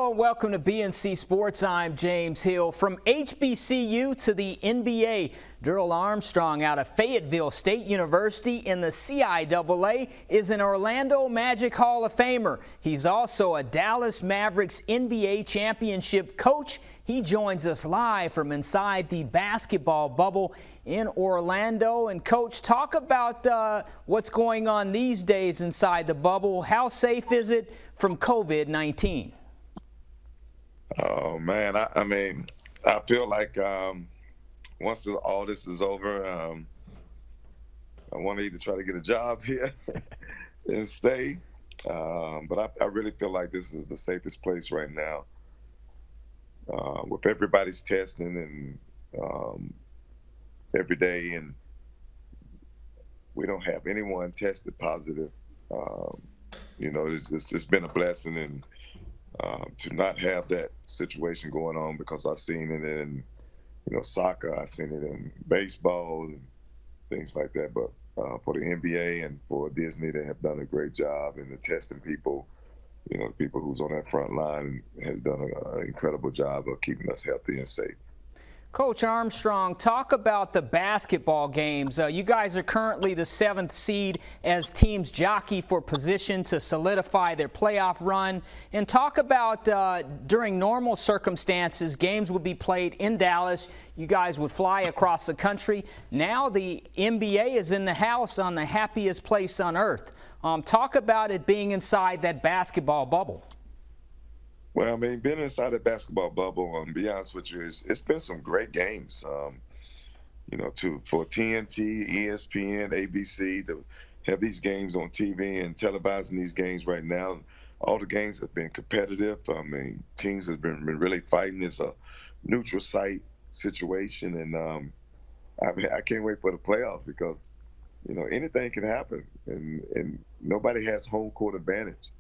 Hello and welcome to BNC Sports. I'm James Hill. From HBCU to the NBA, Darrell Armstrong out of Fayetteville State University in the CIAA is an Orlando Magic Hall of Famer. He's also a Dallas Mavericks NBA championship coach. He joins us live from inside the basketball bubble in Orlando. And Coach, talk about what's going on these days inside the bubble. How safe is it from COVID-19? Oh man, I mean, I feel like once all this is over, I want to either try to get a job here and stay, but I really feel like this is the safest place right now. With everybody's testing and every day, and we don't have anyone tested positive. It's been a blessing, and to not have that situation going on, because I've seen it in, soccer, I've seen it in baseball and things like that. But for the NBA and for Disney, they have done a great job in the testing people. The people who's on that front line has done an incredible job of keeping us healthy and safe. Coach Armstrong, talk about the basketball games. You guys are currently the 7th seed as teams jockey for position to solidify their playoff run. And talk about during normal circumstances, games would be played in Dallas. You guys would fly across the country. Now the NBA is in the house on the happiest place on earth. Talk about it being inside that basketball bubble. Well, I mean, being inside the basketball bubble, to be honest with you, it's been some great games. For TNT, ESPN, ABC to have these games on TV and televising these games right now. All the games have been competitive. I mean, teams have been really fighting. It's a neutral site situation, and I can't wait for the playoffs because, anything can happen, and nobody has home court advantage.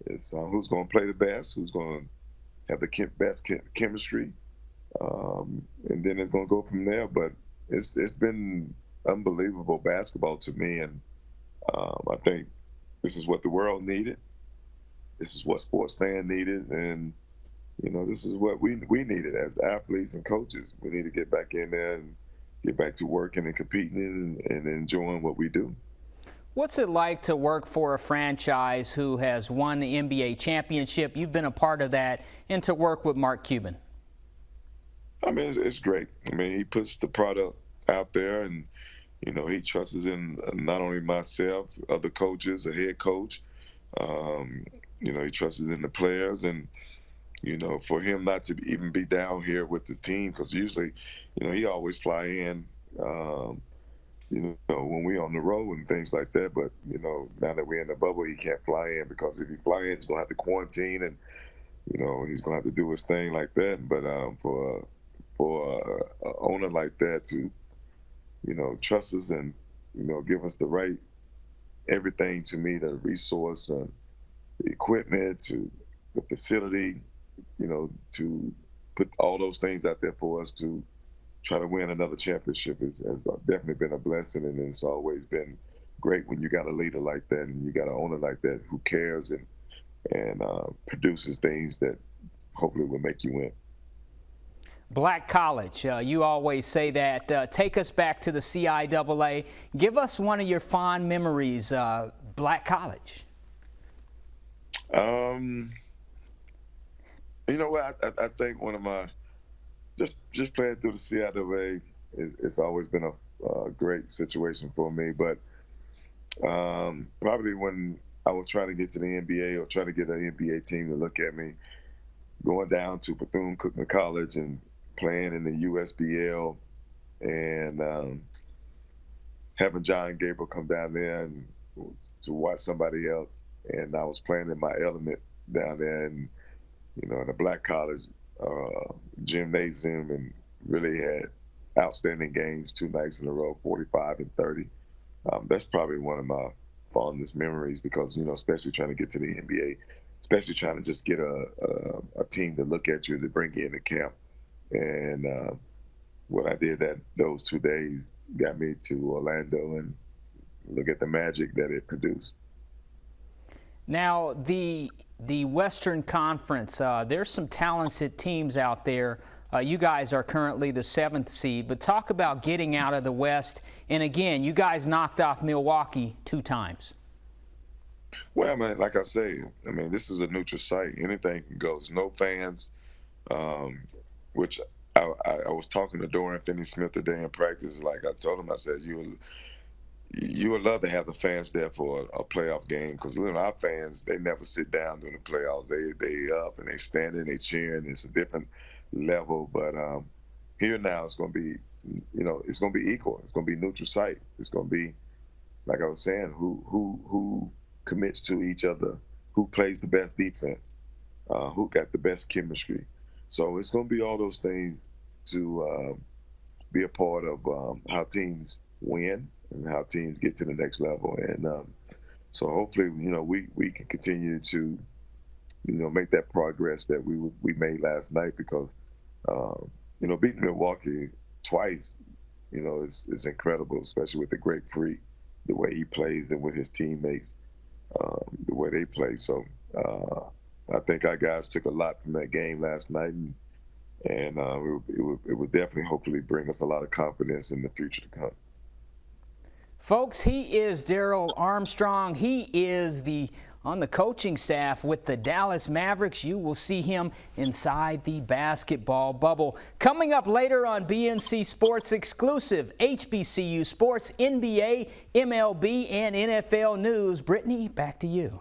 It's who's going to play the best, who's going to have the best chemistry, and then it's going to go from there. But it's been unbelievable basketball to me, and I think this is what the world needed. This is what sports fans needed, and this is what we needed as athletes and coaches. We need to get back in there and get back to working and competing and enjoying what we do. What's it like to work for a franchise who has won the NBA championship? You've been a part of that, and to work with Mark Cuban. I mean, it's great. I mean, he puts the product out there, and, he trusts in not only myself, other coaches, a head coach. He trusts in the players, and, for him not to even be down here with the team, because usually, he always fly in, when we're on the road and things like that. But, now that we're in the bubble, he can't fly in, because if he fly in, he's going to have to quarantine, and, he's going to have to do his thing like that. But for an owner like that to, trust us and, give us the right everything, to me, the resource and the equipment, to the facility, to put all those things out there for us to try to win another championship has definitely been a blessing, and it's always been great when you got a leader like that and you got an owner like that who cares and produces things that hopefully will make you win. Black college, you always say that. Take us back to the CIAA. Give us one of your fond memories, Black college. I think one of my just playing through the CIAA it's always been a great situation for me. But probably when I was trying to get to the NBA or trying to get an NBA team to look at me, going down to Bethune-Cookman College and playing in the USBL, and having John Gabriel come down there and to watch somebody else, and I was playing in my element down there, and in a black college gymnasium, and really had outstanding games 2 nights in a row, 45 and 30. That's probably one of my fondest memories, because especially trying to get to the NBA, especially trying to just get a team to look at you, to bring you into camp. And what I did those 2 days got me to Orlando, and look at the magic that it produced. Now, the the Western Conference. There's some talented teams out there. You guys are currently the 7th seed, but talk about getting out of the West. And again, you guys knocked off Milwaukee 2 times. Well, man, like I say, this is a neutral site. Anything can go. There's no fans, which I was talking to Dorian Finney-Smith today in practice. Like I told him, I said, you would love to have the fans there for a playoff game, because our fans, they never sit down during the playoffs. They up and they standing, they cheering. It's a different level. But here now, it's going to be, it's going to be equal. It's going to be neutral site. It's going to be, like I was saying, who commits to each other, who plays the best defense, who got the best chemistry. So it's going to be all those things to be a part of how teams win and how teams get to the next level. And so hopefully, we can continue to, make that progress that we made last night, because, beating Milwaukee twice, is incredible, especially with the Great Freak, the way he plays and with his teammates, the way they play. So I think our guys took a lot from that game last night, and it would definitely, hopefully, bring us a lot of confidence in the future to come. Folks, he is Darrell Armstrong. He is on the coaching staff with the Dallas Mavericks. You will see him inside the basketball bubble. Coming up later on BNC Sports exclusive HBCU Sports, NBA, MLB, and NFL news. Brittany, back to you.